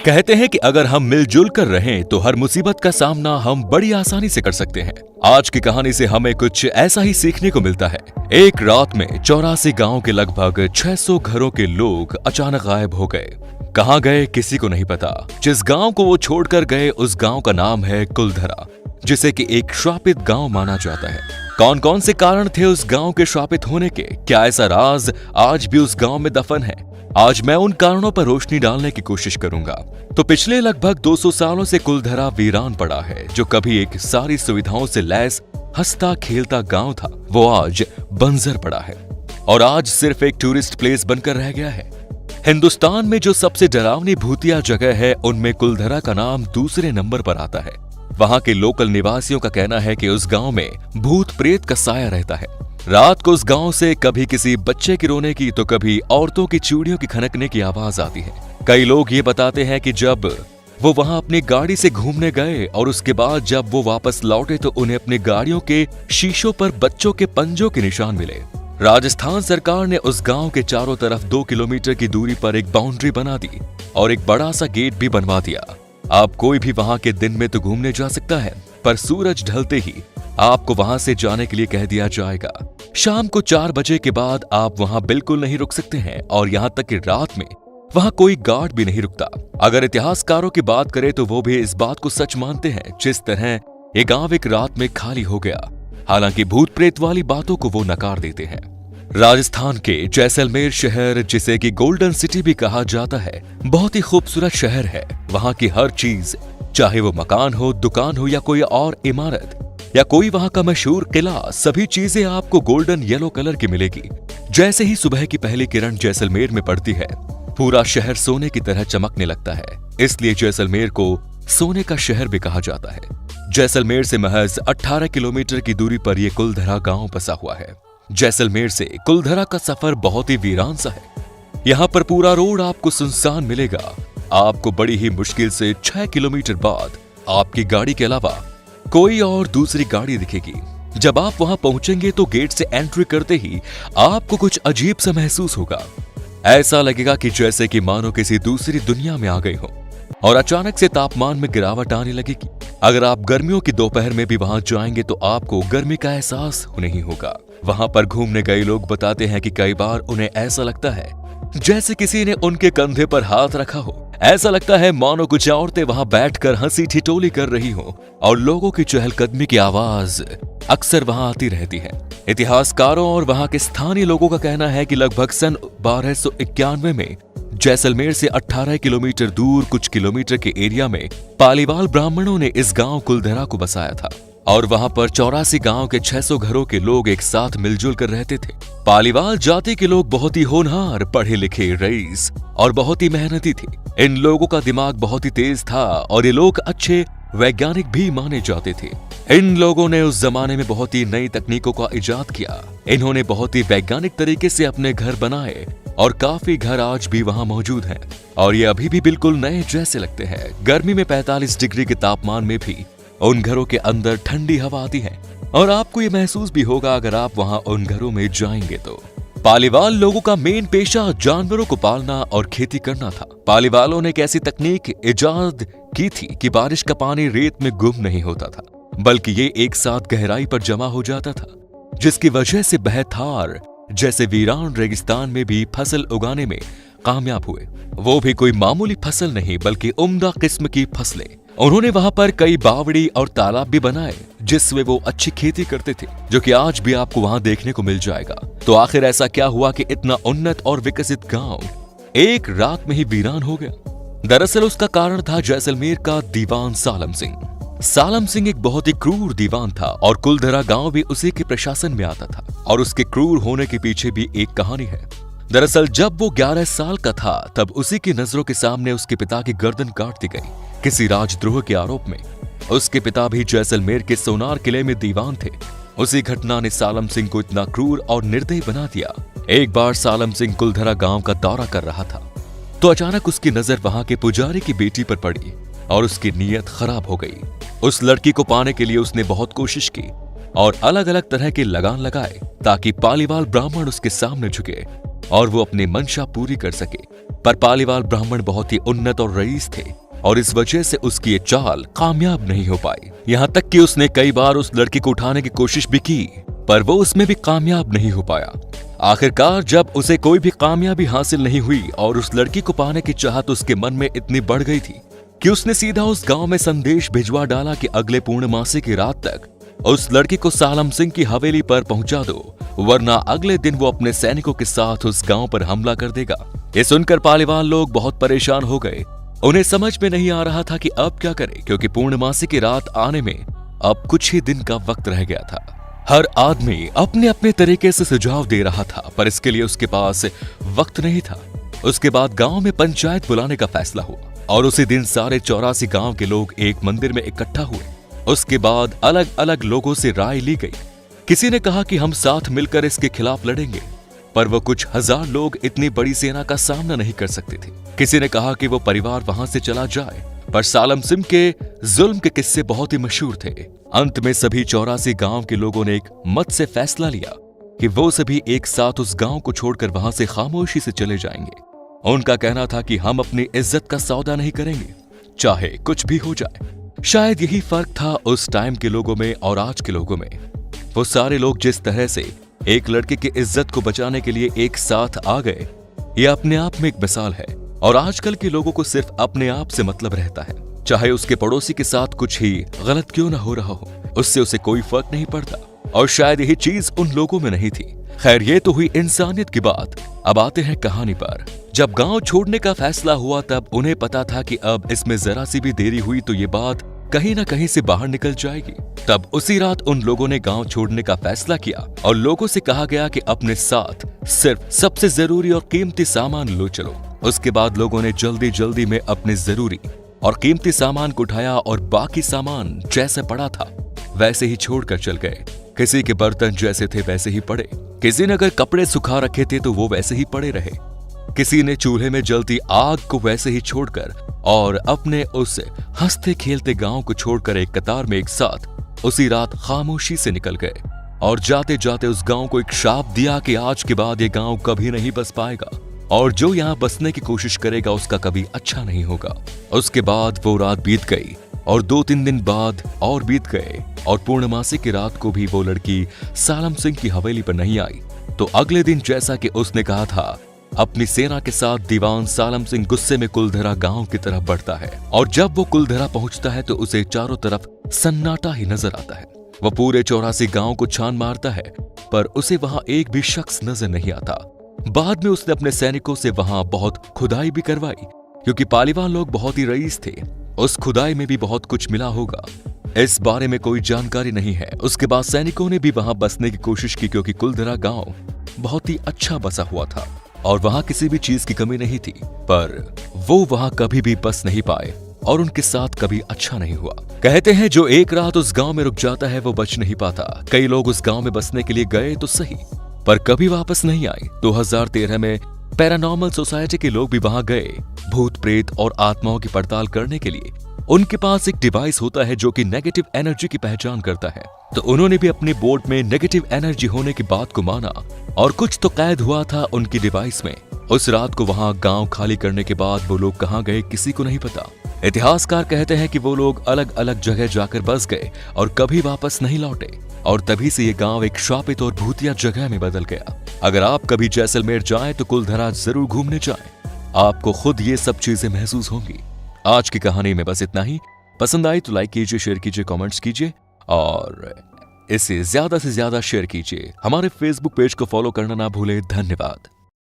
कहते हैं कि अगर हम मिलजुल कर रहें तो हर मुसीबत का सामना हम बड़ी आसानी से कर सकते हैं। आज की कहानी से हमें कुछ ऐसा ही सीखने को मिलता है। एक रात में 84 गांव के लगभग 600 घरों के लोग अचानक गायब हो गए। कहां गए किसी को नहीं पता। जिस गांव को वो छोड़कर गए उस गांव का नाम है कुलधरा, जिसे कि एक श्रापित गांव माना जाता है। कौन कौन से कारण थे उस गांव के श्रापित होने के? क्या ऐसा राज आज भी उस गांव में दफन है? आज मैं उन कारणों पर रोशनी डालने की कोशिश करूंगा। तो पिछले लगभग 200 सालों से कुलधरा वीरान पड़ा है। जो कभी एक सारी सुविधाओं से लैस हंसता खेलता गांव था, वो आज बंजर पड़ा है और आज सिर्फ एक टूरिस्ट प्लेस बनकर रह गया है। हिंदुस्तान में जो सबसे डरावनी भूतिया जगह है, उनमें कुलधरा का नाम दूसरे नंबर पर आता है। वहां के लोकल निवासियों का कहना है कि उस गांव में भूत प्रेत का साया रहता है। रात को उस गांव से कभी किसी बच्चे के रोने की तो कभी औरतों की चूड़ियों की खनकने की आवाज आती है। कई लोग ये बताते हैं कि जब वो वहां अपनी गाड़ी से घूमने गए और उसके बाद जब वो वापस लौटे तो उन्हें अपनी गाड़ियों के शीशों पर बच्चों के पंजों के निशान मिले। राजस्थान सरकार ने उस गांव के चारों तरफ 2 किलोमीटर की दूरी पर एक बाउंड्री बना दी और एक बड़ा सा गेट भी बनवा दिया। आप कोई भी वहां के दिन में तो घूमने जा सकता है, पर सूरज ढलते ही आपको वहां से जाने के लिए कह दिया जाएगा। शाम को 4 बजे के बाद आप वहां बिल्कुल नहीं रुक सकते हैं और यहां तक कि रात में वहां कोई गार्ड भी नहीं रुकता। अगर इतिहासकारों की बात करें तो वो भी इस बात को सच मानते हैं जिस तरह ये गांव एक रात में खाली हो गया। हालांकि भूत प्रेत वाली बातों को वो नकार देते हैं। राजस्थान के जैसलमेर शहर, जिसे कि गोल्डन सिटी भी कहा जाता है, बहुत ही खूबसूरत शहर है। वहां की हर चीज, चाहे वो मकान हो, दुकान हो या कोई और इमारत या कोई वहां का मशहूर किला, सभी चीजें आपको गोल्डन येलो कलर की मिलेगी। जैसे ही सुबह की पहली किरण जैसलमेर में पड़ती है, पूरा शहर सोने की तरह चमकने लगता है। इसलिए जैसलमेर को सोने का शहर भी कहा जाता है। जैसलमेर से महज 18 किलोमीटर की दूरी पर यह कुलधरा गांव बसा हुआ है। जैसलमेर से कुलधरा का सफर बहुत ही वीरान सा है। यहाँ पर पूरा रोड आपको सुनसान मिलेगा। आपको बड़ी ही मुश्किल से 6 किलोमीटर बाद आपकी गाड़ी के अलावा कोई और दूसरी गाड़ी दिखेगी। जब आप वहां पहुंचेंगे तो गेट से एंट्री करते ही आपको कुछ अजीब सा महसूस होगा। ऐसा लगेगा कि जैसे कि मानो किसी दूसरी दुनिया में आ गए हो और अचानक से तापमान में गिरावट आने लगेगी। अगर आप गर्मियों की दोपहर में भी वहां जाएंगे तो आपको गर्मी का एहसास नहीं होगा। वहां पर घूमने गए लोग बताते हैं कि कई बार उन्हें ऐसा लगता है जैसे किसी ने उनके कंधे पर हाथ रखा हो। ऐसा लगता है मानो कुछ औरतें वहां बैठकर हंसी ठिठोली कर रही हो और लोगों की चहलकदमी की आवाज अक्सर वहां आती रहती है। इतिहासकारों और वहां के स्थानीय लोगों का कहना है कि लगभग सन 1291 में जैसलमेर से 18 किलोमीटर दूर कुछ किलोमीटर के एरिया में पालीवाल ब्राह्मणों ने इस गांव कुलधरा को बसाया था और वहां पर 84 गांव के 600 घरों के लोग एक साथ मिलजुल कर रहते थे। पालीवाल जाति के लोग बहुत ही होनहार, पढ़े लिखे, रईस और बहुत ही मेहनती थे। इन लोगों का दिमाग बहुत ही तेज था और ये लोग अच्छे वैज्ञानिक भी माने जाते थे। इन लोगों ने उस जमाने में बहुत ही नई तकनीकों का इजाद किया। इन्होंने बहुत ही वैज्ञानिक तरीके से अपने घर बनाए और काफी घर आज भी वहां मौजूद हैं और ये अभी भी बिल्कुल नए जैसे लगते हैं। गर्मी में 45 डिग्री के तापमान में भी उन घरों के अंदर ठंडी हवा आती है और आपको ये महसूस भी होगा अगर आप वहां उन घरों में जाएंगे तो। पालीवाल लोगों का मेन पेशा जानवरों को पालना और खेती करना था। पालीवालों ने एक ऐसी तकनीक इजाद की थी कि बारिश का पानी रेत में गुम नहीं होता था, बल्कि ये एक साथ गहराई पर जमा हो जाता था, जिसकी वजह से बहथार जैसे वीरान रेगिस्तान में भी फसल उगाने में कामयाब हुए। वो भी कोई मामूली फसल नहीं बल्कि उम्दा किस्म की फसलें। उन्होंने वहां पर कई बावड़ी और तालाब भी बनाए जिसमें वो अच्छी खेती करते थे, जो कि आज भी आपको वहां देखने को मिल जाएगा। तो आखिर ऐसा क्या हुआ कि इतना उन्नत और विकसित गांव एक रात में ही वीरान हो गया? दरअसल उसका कारण था जैसलमेर का दीवान सालम सिंह। सालम सिंह एक बहुत ही क्रूर दीवान था और कुलधरा गांव भी उसी के प्रशासन में आता था और उसके क्रूर होने के पीछे भी एक कहानी है। दरअसल जब वो 11 साल का था तब उसी की नजरों के सामने उसके पिता की गर्दन काट दी गई किसी राजद्रोह के आरोप में। उसके पिता भी जैसलमेर के सोनार किले में दीवान थे। उसी घटना ने सालम सिंह को इतना क्रूर और निर्दयी बना दिया। एक बार सालम सिंह कुलधरा गांव का दौरा कर रहा था तो अचानक उसकी नजर वहां के पुजारी की बेटी पर पड़ी और उसकी नीयत खराब हो गई। उस लड़की को पाने के लिए उसने बहुत कोशिश की, और अलग अलग तरह के लगान लगाए ताकि पालीवाल ब्राह्मण उसके सामने झुके और वो अपनी मंशा पूरी कर सके। पर पालीवाल ब्राह्मण बहुत ही उन्नत और रईस थे और इस वजह से उसकी ये चाल कामयाब नहीं हो पाई। यहाँ तक कि उसने कई बार उस लड़की को उठाने की कोशिश भी की, पर वो उसमें भी कामयाब नहीं हो पाया। आखिरकार जब उसे कोई भी कामयाबी हासिल नहीं हुई और उस लड़की को पाने की चाहत उसके मन में इतनी बढ़ गई थी कि उसने सीधा उस गांव में संदेश भिजवा डाला कि अगले पूर्णमासी की रात तक उस लड़की को सालम सिंह की हवेली पर पहुंचा दो, वरना अगले दिन वो अपने सैनिकों के साथ उस गांव पर हमला कर देगा। ये सुनकर पालीवाल लोग बहुत परेशान हो गए। उन्हें समझ में नहीं आ रहा था कि अब क्या करें, क्योंकि पूर्णमासी की रात आने में अब कुछ ही दिन का वक्त रह गया था। हर आदमी अपने अपने तरीके से सुझाव दे रहा था, पर इसके लिए उसके पास वक्त नहीं था। उसके बाद गांव में पंचायत बुलाने का फैसला हुआ और उसी दिन सारे 84 गांव के लोग एक मंदिर में इकट्ठा हुए। उसके बाद अलग अलग लोगों से राय ली गई। किसी ने कहा कि हम साथ मिलकर इसके खिलाफ लड़ेंगे, पर वो कुछ हजार लोग इतनी बड़ी सेना का सामना नहीं कर सकते थे। किसी ने कहा कि वो परिवार वहां से चला जाए, पर सालम सिंह के जुल्म के किस्से बहुत ही मशहूर थे। अंत में सभी 84 गांव के लोगों ने एक मत से फैसला लिया कि वो सभी एक साथ उस गांव को छोड़कर वहां से खामोशी से चले जाएंगे। उनका कहना था कि हम अपनी इज्जत का सौदा नहीं करेंगे, चाहे कुछ भी हो जाए। शायद यही फर्क था उस टाइम के लोगों में और आज के लोगों में। वो सारे लोग जिस तरह से एक लड़के की इज्जत को बचाने के लिए एक साथ आ गए, ये अपने आप में एक मिसाल है। और आजकल के लोगों को सिर्फ अपने आप से मतलब रहता है, चाहे उसके पड़ोसी के साथ कुछ ही गलत क्यों ना हो रहा हो, उससे उसे कोई फर्क नहीं पड़ता। और शायद यही चीज उन लोगों में नहीं थी। खैर, ये तो हुई इंसानियत की बात। अब आते हैं कहानी पर। जब गांव छोड़ने का फैसला हुआ तब उन्हें पता था कि अब इसमें जरा सी भी देरी हुई तो ये बात कहीं ना कहीं से बाहर निकल जाएगी। तब उसी रात उन लोगों ने गांव छोड़ने का फैसला किया और लोगों से कहा गया कि अपने साथ सिर्फ सबसे जरूरी और कीमती सामान लो चलो। उसके बाद लोगों ने जल्दी जल्दी में अपने जरूरी और कीमती सामान को उठाया और बाकी सामान जैसे पड़ा था वैसे ही छोड़कर चल गए। किसी के बर्तन जैसे थे वैसे ही पड़े, किसी ने अगर कपड़े सुखा रखे थे तो वो वैसे ही पड़े रहे, किसी ने चूल्हे में जलती आग को वैसे ही छोड़कर और अपने उस हंसते खेलते गांव को छोड़कर एक कतार में एक साथ उसी रात खामोशी से निकल गए। और जाते जाते उस गांव को एक श्राप दिया कि आज के बाद ये गांव कभी नहीं बस पाएगा और जो यहाँ बसने की कोशिश करेगा उसका कभी अच्छा नहीं होगा। उसके बाद वो रात बीत गई और 2-3 दिन बाद और बीत गए और पूर्णमासी की रात को भी वो लड़की सालम सिंह की हवेली पर नहीं आई। तो अगले दिन जैसा कि उसने कहा था, अपनी सेना के साथ दीवान सालम सिंह गुस्से में कुलधरा गांव की तरफ बढ़ता है और जब वो कुलधरा पहुंचता है तो उसे चारों तरफ सन्नाटा ही नजर आता है। वो पूरे 84 गांव को छान मारता है पर उसे वहां एक भी शख्स नजर नहीं आता। बाद में उसने अपने सैनिकों से वहां बहुत खुदाई भी करवाई, क्योंकि पालीवाल लोग बहुत ही रईस थे। उस खुदाई में भी बहुत कुछ मिला होगा, इस बारे में कोई जानकारी नहीं है। उसके बाद सैनिकों ने भी वहां बसने की कोशिश की, क्योंकि कुलधरा गांव बहुत ही अच्छा बसा हुआ था और वहां किसी भी चीज की कमी नहीं थी, पर वो वहां कभी भी बस नहीं पाए और उनके साथ कभी अच्छा नहीं हुआ। कहते हैं जो एक रात उस गांव में रुक जाता है वो बच नहीं पाता। कई लोग उस गांव में बसने के लिए गए तो सही, पर कभी वापस नहीं आए। 2013 में पैरानॉर्मल सोसाइटी के लोग भी वहां गए भूत प्रेत और आत्माओं की पड़ताल करने के लिए। उनके पास एक डिवाइस होता है जो कि नेगेटिव एनर्जी की पहचान करता है, तो उन्होंने भी अपने बोर्ड में नेगेटिव एनर्जी होने की बात को माना और कुछ तो कैद हुआ था उनकी डिवाइस में। उस रात को वहां गांव खाली करने के बाद वो लोग कहां गए किसी को नहीं पता। इतिहासकार कहते हैं कि वो लोग अलग अलग जगह जाकर बस गए और कभी वापस नहीं लौटे और तभी से ये गांव एक श्रापित और भूतिया जगह में बदल गया। अगर आप कभी जैसलमेर जाएं तो कुलधरा जरूर घूमने जाएं, आपको खुद ये सब चीजें महसूस होंगी। आज की कहानी में बस इतना ही। पसंद आई तो लाइक कीजिए, शेयर कीजिए, कमेंट्स कीजिए और इसे ज्यादा से ज्यादा शेयर कीजिए। हमारे फेसबुक पेज को फॉलो करना ना भूले। धन्यवाद।